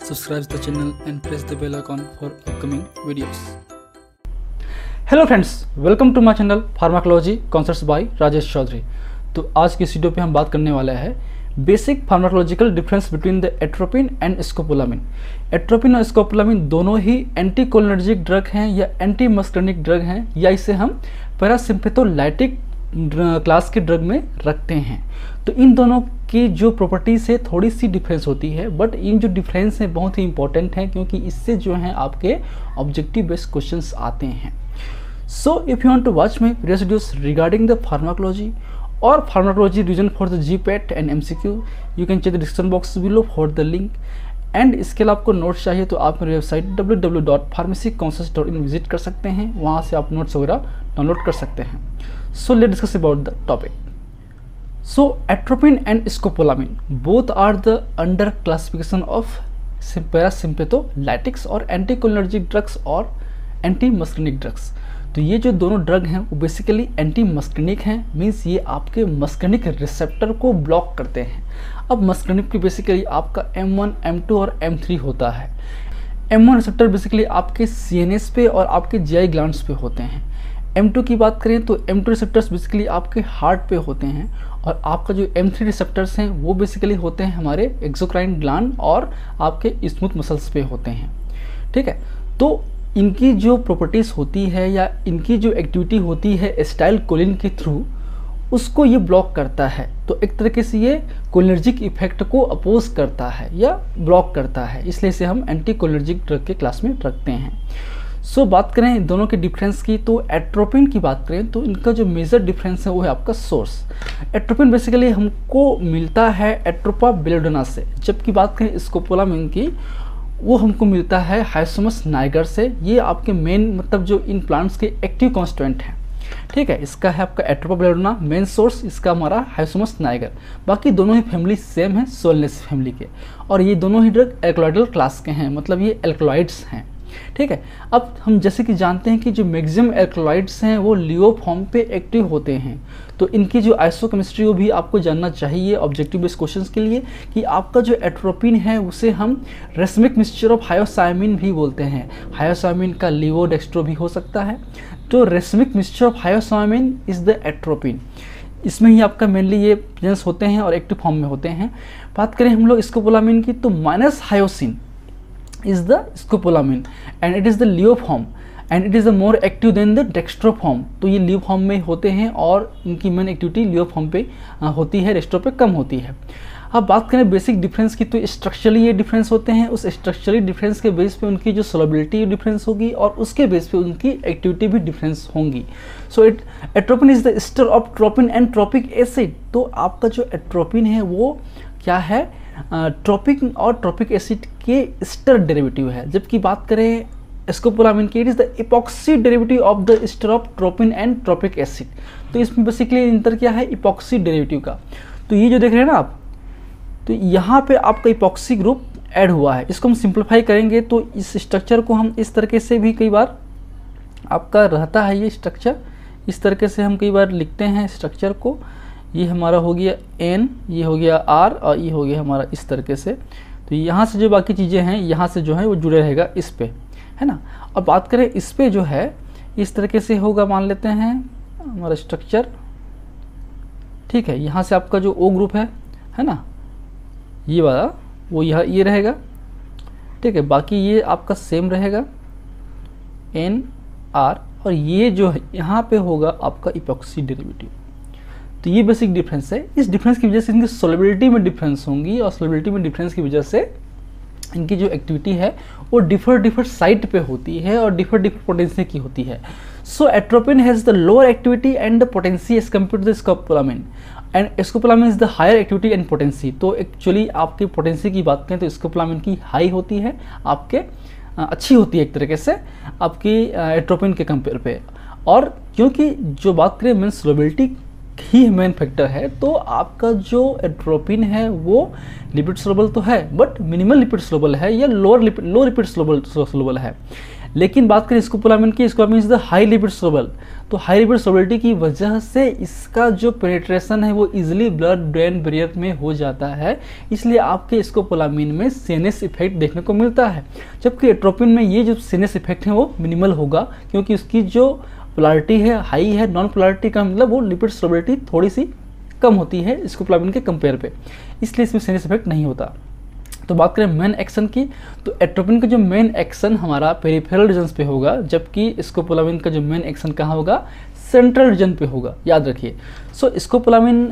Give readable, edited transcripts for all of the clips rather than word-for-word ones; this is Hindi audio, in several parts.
subscribe the channel and press the bell icon for upcoming videos. Hello friends, welcome to my channel pharmacology concepts by Rajesh Chaudhary. तो आज की इस वीडियो पे हम बात करने वाले हैं basic pharmacological difference between the atropine and स्कोपोलामिन। Atropine और स्कोपोलामिन दोनों ही एंटीकोलिनर्जिक ड्रग हैं या एंटी मस्कर्निक ड्रग हैं, या इसे हम पैरासिम्पेथोलाइटिक क्लास के ड्रग में रखते हैं। तो इन दोनों की जो प्रॉपर्टीज है थोड़ी सी डिफरेंस होती है, बट इन जो डिफरेंस है बहुत ही इंपॉर्टेंट है, क्योंकि इससे जो है आपके ऑब्जेक्टिव बेस्ड क्वेश्चंस आते हैं। So if you want to watch my previous videos regarding the pharmacology or pharmacology revision for the GPAT and MCQ, you can check the description box below for the link. And इसके अलावा आपको नोट्स चाहिए तो आप मेरी वेबसाइट www.pharmacyconcepts.in विजिट कर सकते हैं, वहाँ से आप नोट्स वगैरह डाउनलोड कर सकते हैं। So let's discuss about the topic. So atropine and scopolamine both are the under classification of parasympatholaitics or anticholinergic drugs or anti drugs. तो ये जो दोनों ड्रग हैं वो बेसिकली एंटी मस्कर्निक हैं, मीन्स ये आपके मस्कर्निक रिसेप्टर को ब्लॉक करते हैं। अब मस्कर्निक की बेसिकली आपका M1, M2 और M3 होता है। M1 रिसेप्टर बेसिकली आपके CNS पे और आपके GI ग्लैंड्स पे होते हैं। M2 की बात करें तो M2 रिसेप्टर्स बेसिकली आपके हार्ट पे होते हैं, और आपका जो M3 रिसेप्टर्स हैं वो बेसिकली होते हैं हमारे एक्सोक्राइन ग्लैंड और आपके स्मूथ मसल्स पे होते हैं। ठीक है, तो इनकी जो प्रॉपर्टीज़ होती है या इनकी जो एक्टिविटी होती है एसिटाइलकोलिन के थ्रू, उसको ये ब्लॉक करता है। तो एक तरीके से ये कोलिनर्जिक इफेक्ट को अपोज करता है या ब्लॉक करता है, इसलिए इसे हम एंटी कोलिनर्जिक ड्रग के क्लास में रखते हैं। सो बात करें दोनों के डिफरेंस की, तो एट्रोपिन की बात करें तो इनका जो मेजर डिफरेंस है वो है आपका सोर्स। एट्रोपिन बेसिकली हमको मिलता है एट्रोपा बेलोडेना से, जबकि बात करें स्कोपोलामिन की वो हमको मिलता है हाइसोमस नाइगर से। ये आपके मेन मतलब जो इन प्लांट्स के एक्टिव कॉन्स्टिट्यूएंट हैं। ठीक है, इसका है आपका एट्रोपा बेलोडेना मेन सोर्स, इसका हमारा हाइसोमस नाइगर। बाकी दोनों ही फैमिली सेम है, सोलनेसी फैमिली के, और ये दोनों ही ड्रग एल्कलॉइडल क्लास के हैं, मतलब ये एल्कलॉइड्स हैं। ठीक है, अब हम जैसे कि जानते हैं कि जो मैक्सिमम एल्कलॉइड्स हैं वो लियो फॉर्म पे एक्टिव होते हैं। तो इनकी जो आइसोकेमिस्ट्री वो भी आपको जानना चाहिए ऑब्जेक्टिव बेस्ड क्वेश्चंस के लिए, कि आपका जो एट्रोपिन है उसे हम रेसमिक मिक्सचर ऑफ हायोसामिन भी बोलते हैं। हायोसामिन का लिवोडेक्स्ट्रो भी हो सकता है। तो racemic mixture of hyoscyamine is the atropine. इसमें ही आपका मेनली ये प्रेजेंस होते हैं और एक्टिव फॉर्म में होते हैं। बात करें हम लोग स्कोपोलामिन की, तो minus hyoscine is the scopolamine and it is the leo form and it is the more active than the dextro form। तो ये लियो फॉर्म में होते हैं और इनकी मेन एक्टिविटी लियो फॉर्म पे होती है, डेक्स्ट्रो पे कम होती है। अब बात करें बेसिक डिफरेंस की, तो स्ट्रक्चरली ये डिफरेंस होते हैं। उस स्ट्रक्चरली डिफरेंस के बेस पे उनकी जो सोलबिलिटी डिफरेंस होगी और उसके बेस पे उनकी एक्टिविटी भी डिफरेंस होंगी। So atropine is the ester of tropine and tropic acid. तो आपका जो एट्रोपिन है वो क्या है, ट्रोपिक और ट्रोपिक एसिड के एस्टर डेरिवेटिव है। जबकि बात करें स्कोपोलामिन की, it is the epoxy derivative of the ester of tropine and tropic acid. तो इसमें बेसिकली इंतर क्या है, इपॉक्सी डेरिवेटिव का। तो ये जो देख रहे हैं ना आप, तो यहाँ पे आपका इपॉक्सी ग्रुप ऐड हुआ है। इसको हम सिंप्लीफाई करेंगे तो इस स्ट्रक्चर को हम इस तरीके से भी कई बार आपका रहता है, ये स्ट्रक्चर इस तरीके से हम कई बार लिखते हैं स्ट्रक्चर को। ये हमारा हो गया N, ये हो गया R और ये हो गया हमारा इस तरीके से। तो यहाँ से जो बाकी चीज़ें हैं यहाँ से जो है वो जुड़े रहेगा इस पे, है ना। और बात करें इस पे जो है इस तरीके से होगा, मान लेते हैं हमारा स्ट्रक्चर। ठीक है, यहाँ से आपका जो O ग्रुप है ना, ये वाला वो यहाँ ये रहेगा। ठीक है, बाकी ये आपका सेम रहेगा N R, और ये जो है यहाँ पे होगा आपका इपॉक्सी डेरिवेटिव। तो ये बेसिक डिफरेंस है। इस डिफरेंस की वजह से इनकी सोलबिलिटी में डिफरेंस होंगी, और सोलबिलिटी में डिफरेंस की वजह से इनकी जो एक्टिविटी है वो डिफर साइट पे होती है और डिफर पोटेंसी की होती है। So atropine has the lower activity and the potency as compare to the scopolamine, and scopolamine is the higher activity and potency. तो एक्चुअली आपकी पोटेंसी की बात करें तो स्कोपोलामिन की हाई होती है, आपके अच्छी होती है एक तरीके से आपकी एट्रोपिन के कंपेयर पे। और क्योंकि जो बात करें मेन सोलबिलिटी ही मेन फैक्टर है, तो आपका जो एट्रोपिन है वो लिपिड सोलबल तो है, बट मिनिमल लिपिड सोलबल है या लो लिपिड सोलबल है। लेकिन बात करें स्कोपोलामिन की, स्कोपोलामिन is the high lipid soluble, तो हाई लिपिड सोलबिलिटी की वजह से इसका जो पेनिट्रेशन है वो इजीली ब्लड ब्रेन बैरियर में हो जाता है, इसलिए आपके स्कोपोलामिन में सीएनएस इफेक्ट देखने को मिलता है। जबकि एट्रोपिन में ये जो सीएनएस इफेक्ट है वो मिनिमल होगा, क्योंकि उसकी जो पोलैरिटी है हाई है, नॉन पोलैरिटी का मतलब वो लिपिड सोलबिलिटी थोड़ी सी कम होती है स्कोपोलामिन के कंपेयर पे, इसलिए इसमें सीएनएस इफेक्ट नहीं होता। तो बात करें मेन एक्शन की, तो एट्रोपिन का जो मेन एक्शन हमारा पेरिफेरल रीजन्स पे होगा, जबकि स्कोपोलामिन का जो मेन एक्शन कहाँ होगा, सेंट्रल रीजन पे होगा, याद रखिए। सो स्कोपोलामिन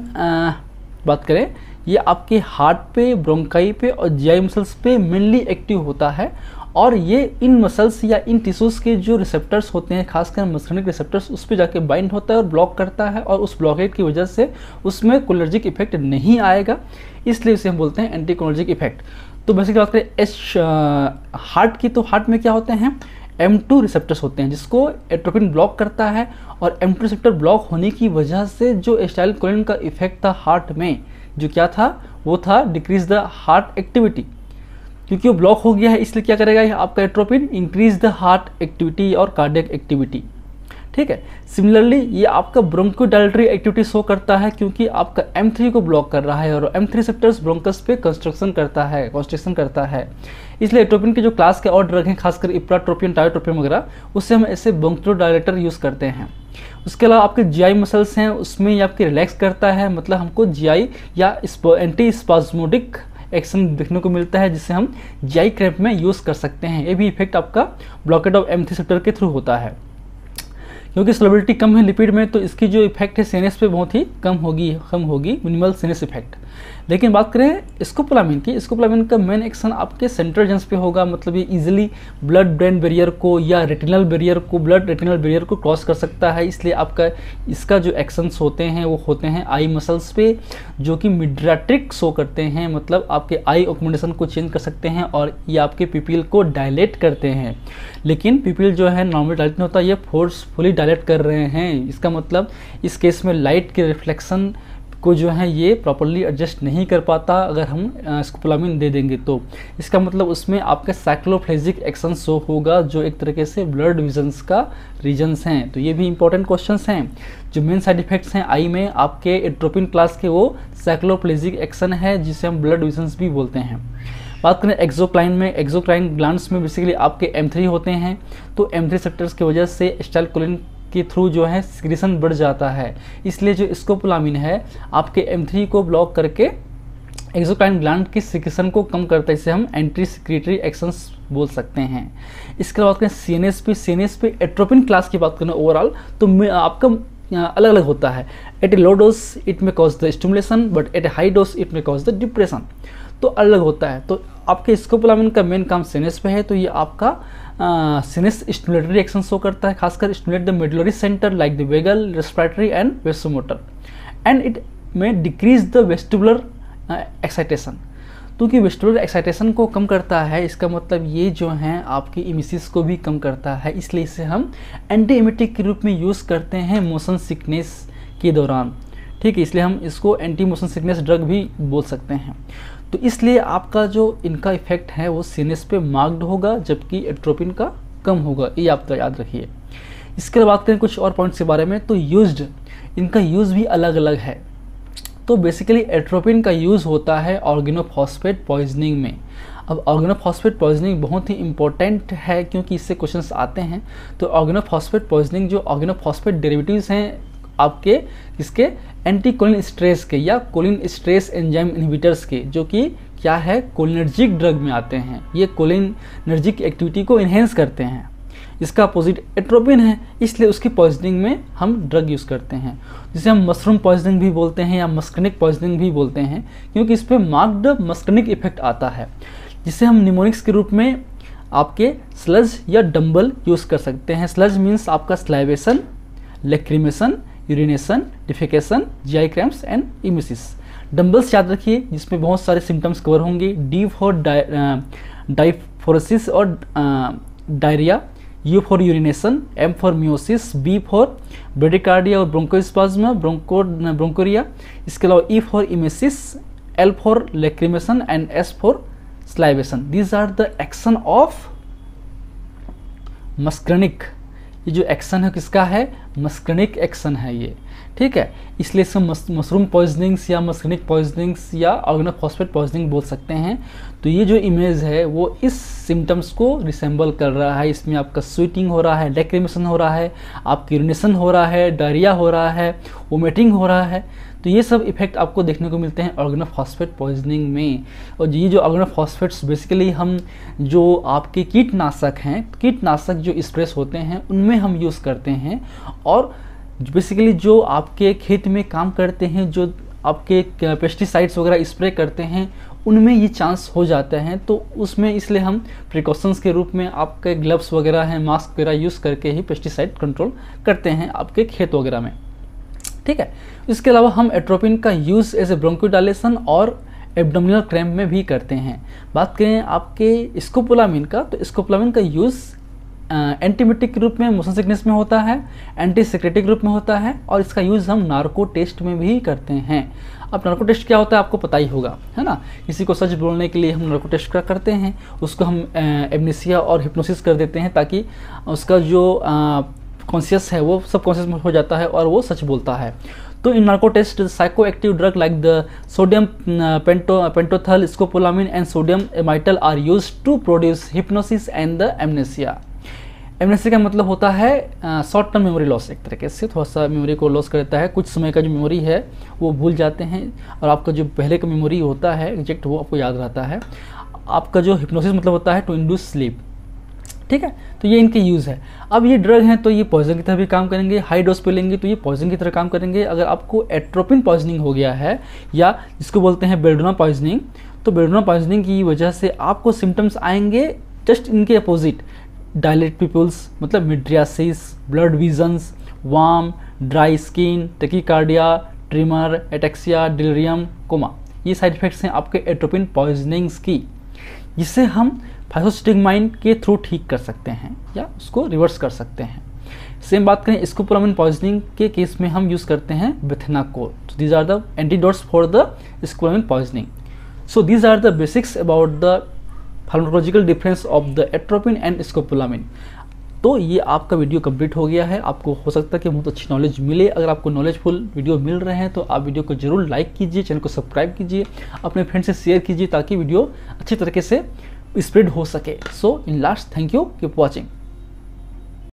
बात करें ये आपके हार्ट पे, ब्रोंकाई पे और जीआई मसल्स पे मेनली एक्टिव होता है, और ये इन मसल्स या इन टिश्यूज़ के जो रिसेप्टर्स होते हैं, खासकर मस्कुलिनिक रिसेप्टर्स, उस पर जाके बाइंड होता है और ब्लॉक करता है, और उस ब्लॉकेट की वजह से उसमें कोलिनर्जिक इफेक्ट नहीं आएगा, इसलिए इसे हम बोलते हैं एंटी कोलिनर्जिक इफेक्ट। तो बेसिकली बात करें हार्ट की, तो हार्ट में क्या होते हैं, M2 रिसेप्टर्स होते हैं जिसको एट्रोपिन ब्लॉक करता है, और M2 रिसेप्टर ब्लॉक होने की वजह से जो एसिटाइलकोलिन का इफेक्ट था हार्ट में, जो क्या था, वो था डिक्रीज द हार्ट एक्टिविटी। क्योंकि वो ब्लॉक हो गया है, इसलिए क्या करेगा ये आपका atropine, increase the heart activity और कार्डियक एक्टिविटी। ठीक है, सिमिलरली ये आपका ब्रोंकोडायलेटरी एक्टिविटी शो करता है, क्योंकि आपका M3 को ब्लॉक कर रहा है, और M3 रिसेप्टर्स ब्रोंकस पे कंस्ट्रक्शन करता है। इसलिए एट्रोपिन के जो क्लास के और ड्रग हैं, खासकर इप्राट्रोपिन, टायोट्रोपिन वगैरह, उससे हम ऐसे ब्रोंकोडायलेटर यूज़ करते हैं। उसके अलावा आपके जीआई मसल्स हैं, उसमें ये आपके रिलैक्स करता है, मतलब हमको जीआई या एंटी स्पाज्मोडिक एक्शन देखने को मिलता है, जिसे हम जीआई क्रैम्प में यूज़ कर सकते हैं। ये भी इफेक्ट आपका ब्लॉकेट ऑफ M3 रिसेप्टर के थ्रू होता है। क्योंकि सोलबिलिटी कम है लिपिड में, तो इसकी जो इफेक्ट है सीएनएस पे बहुत ही कम होगी, मिनिमल सीएनएस इफेक्ट। लेकिन बात करें स्कोपोलामिन की, स्कोपोलामिन का मेन एक्शन आपके सेंट्रल रीजन्स पे होगा, मतलब ये इजीली ब्लड ब्रेन बैरियर को या रेटिनल बैरियर को क्रॉस कर सकता है, इसलिए आपका इसका जो एक्शंस होते हैं वो होते हैं आई मसल्स पे, जो कि मिड्राट्रिक शो करते हैं, मतलब आपके आई अकोमोडेशन को चेंज कर सकते हैं, और ये आपके पिपिल को डायलेट करते हैं। लेकिन पिपिल जो है नॉर्मल डायलेट नहीं होता, ये फोर्सफुली डायलेट कर रहे हैं, इसका मतलब इस केस में लाइट के रिफ्लेक्शन को जो है ये प्रॉपरली एडजस्ट नहीं कर पाता अगर हम स्कोपोलामिन दे देंगे, तो इसका मतलब उसमें आपका साइक्लोफ्लेजिक एक्शन शो होगा, जो एक तरीके से ब्लड विजन्स का रीजन्स हैं। तो ये भी इंपॉर्टेंट क्वेश्चंस हैं। जो मेन साइड इफेक्ट्स हैं आई में आपके एट्रोपिन क्लास के, वो साइक्लोफ्लेजिक एक्शन है, जिसे हम ब्लड विजन्स भी बोलते हैं। बात करें एक्सोक्राइन में, एक्सोक्राइन ग्लैंड्स में बेसिकली आपके M3 होते हैं, तो M3 रिसेप्टर्स की वजह से एसिटाइलकोलिन के थ्रू जो है सिक्रीशन बढ़ जाता है, इसलिए जो स्कोपोलामिन है आपके M3 को ब्लॉक करके एक्सोक्राइन ग्लैंड की सिक्रीशन को कम करता है, इसे हम एंटी सिक्रीटरी एक्शंस बोल सकते हैं। इसके बाद बात करें सीएनएस पे एट्रोपिन क्लास की बात करें ओवरऑल, तो आपका अलग अलग होता है। At a low dose it may cause the stimulation, but at a high dose it may cause the depression, तो अलग होता है। तो आपके स्कोपोलामिन का मेन काम सीएनएस पे है, तो ये आपका सीएनएस स्टिमुलेटरी एक्शन शो करता है, खासकर stimulate the medullary centre like the vagal, respiratory and vasomotor, and it may decrease the vestibular excitation. क्योंकि वेस्टिबुलर एक्साइटेशन को कम करता है, इसका मतलब ये जो है आपकी इमिसिस को भी कम करता है, इसलिए इसे हम एंटी इमेटिक के रूप में यूज़ करते हैं मोशन सिकनेस के दौरान। ठीक है, इसलिए हम इसको एंटी मोशन सिकनेस ड्रग भी बोल सकते हैं। तो इसलिए आपका जो इनका इफेक्ट है वो सीएनएस पे मार्क्ड होगा, जबकि एट्रोपिन का कम होगा, ये आप तो याद रखिए। इसके बाद बात करें कुछ और पॉइंट्स के बारे में, तो इनका यूज़ भी अलग अलग है। तो बेसिकली एट्रोपिन का यूज़ होता है ऑर्गेनोफॉस्फेट पॉइजनिंग में। अब ऑर्गेनोफॉस्फेट पॉइजनिंग बहुत ही इंपॉर्टेंट है, क्योंकि इससे क्वेश्चंस आते हैं। तो ऑर्गेनोफॉस्फेट पॉइजनिंग, जो ऑर्गेनोफॉस्फेट डेरिवेटिव्स हैं आपके इसके एंटी कोलिन स्ट्रेस के या कोलिन स्ट्रेस एंजाइम इनहिबिटर्स के, जो कि क्या है कोलिनर्जिक ड्रग में आते हैं, ये कोलिनर्जिक एक्टिविटी को इन्हेंस करते हैं। इसका अपोजिट एट्रोपिन है, इसलिए उसकी पॉइजनिंग में हम ड्रग यूज़ करते हैं, जिसे हम मशरूम पॉइजनिंग भी बोलते हैं या मस्कनिक पॉइजनिंग भी बोलते हैं, क्योंकि इस पर मार्क्ड मस्कनिक इफेक्ट आता है, जिसे हम निमोनिक्स के रूप में आपके स्लज या डंबल यूज़ कर सकते हैं। स्लज मीन्स आपका salivation, lacrimation, urination, defecation, GI cramps and emesis. DUMBBELLS याद रखिए, जिसमें बहुत सारे सिम्टम्स कवर होंगे। डी फॉर डाइफोरेसिस और diarrhoea, U for urination, M for miosis, B for bradycardia और ब्रोंकोस्पाज्मा, ब्रोंकोरिया। इसके अलावा E for emesis, L for lacrimation and S for salivation. These are the action of muscarinic, ये जो एक्शन है किसका है, मस्करनिक एक्शन है ये, ठीक है। इसलिए इसको मशरूम पॉइजनिंग्स या मस्करनिक पॉइजनिंग्स या ऑर्गेनोफॉस्फेट पॉइजनिंग बोल सकते हैं। तो ये जो इमेज है वो इस सिम्टम्स को रिसेंबल कर रहा है। इसमें आपका स्वीटिंग हो रहा है, लैक्रिमेशन हो रहा है, आपकी यूरिनेशन हो रहा है, डायरिया हो रहा है, वोमिटिंग हो रहा है। तो ये सब इफेक्ट आपको देखने को मिलते हैं ऑर्गेनोफॉस्फेट पॉइजनिंग में। और ये जो ऑर्गेनोफॉस्फेट्स बेसिकली हम जो आपके कीटनाशक हैं, कीटनाशक जो स्प्रेस होते हैं उनमें हम यूज़ करते हैं। और बेसिकली जो आपके खेत में काम करते हैं, जो आपके पेस्टिसाइड्स वगैरह स्प्रे करते हैं, उनमें ये चांस हो जाते हैं। तो उसमें इसलिए हम प्रिकॉशंस के रूप में आपके ग्लव्स वगैरह हैं, मास्क वगैरह यूज़ करके ही पेस्टिसाइड कंट्रोल करते हैं आपके खेत वगैरह में, ठीक है। इसके अलावा हम एट्रोपिन का यूज़ एज ए ब्रोंकोडायलेशन और एब्डोमिनल क्रैम्प में भी करते हैं। बात करें आपके स्कोपोलामिन का, तो स्कोपोलामिन का यूज़ एंटीबायोटिक के रूप में मोशन सिकनेस में होता है, एंटीसेक्रेटिक रूप में होता है, और इसका यूज़ हम नार्को टेस्ट में भी करते हैं। अब नार्को टेस्ट क्या होता है आपको पता ही होगा, है ना। किसी को सच बोलने के लिए हम नार्को टेस्ट करते हैं, उसको हम एमनेसिया और हिप्नोसिस कर देते हैं ताकि उसका जो कॉन्शियस है वो सब कॉन्शियस हो जाता है और वो सच बोलता है। तो in narco test psychoactive drug like the sodium pentothal, scopolamine and sodium amytal are use to produce hypnosis and the amnesia. Amnesia का मतलब होता है शॉर्ट टर्म मेमोरी लॉस, एक तरीके से थोड़ा सा मेमोरी को लॉस कर देता है, कुछ समय का जो मेमोरी है वो भूल जाते हैं और आपका जो पहले का मेमोरी होता है एग्जैक्ट वो आपको याद रहता है। आपका जो हिप्नोसिस मतलब होता है टू इंड्यूस स्लीप, ठीक है। तो ये इनके यूज़ है। अब ये ड्रग हैं तो ये पॉइजन की तरह भी काम करेंगे, हाई डोज पे लेंगे तो ये पॉइजन की तरह काम करेंगे। अगर आपको एट्रोपिन पॉइजनिंग हो गया है या जिसको बोलते हैं बेल्डोना पॉइजनिंग, तो बेल्डोना पॉइजनिंग की वजह से आपको सिम्टम्स आएंगे जस्ट इनके अपोजिट, डायलेट पिपल्स मतलब mydriasis, blurred visions, warm, dry skin, tachycardia, tremor, ataxia, delirium, coma. ये साइड इफेक्ट्स हैं आपके एट्रोपिन पॉइजनिंग्स की, जिससे हम फाइसोस्टिग्माइन के थ्रू ठीक कर सकते हैं या उसको रिवर्स कर सकते हैं। सेम बात करें स्कोपोलामिन पॉइजनिंग के केस में हम यूज़ करते हैं बेथेनाकोल। So these are the antidotes for the scopolamine poisoning. So these are the basics about the pharmacological difference of the atropine and scopolamine. तो ये आपका वीडियो कंप्लीट हो गया है। आपको हो सकता है कि बहुत अच्छी नॉलेज मिले। अगर आपको नॉलेजफुल वीडियो मिल रहे हैं तो आप वीडियो को जरूर लाइक कीजिए, चैनल को सब्सक्राइब कीजिए, अपने फ्रेंड से शेयर कीजिए ताकि वीडियो अच्छी तरीके से स्प्रेड हो सके। So in last, thank you, keep watching.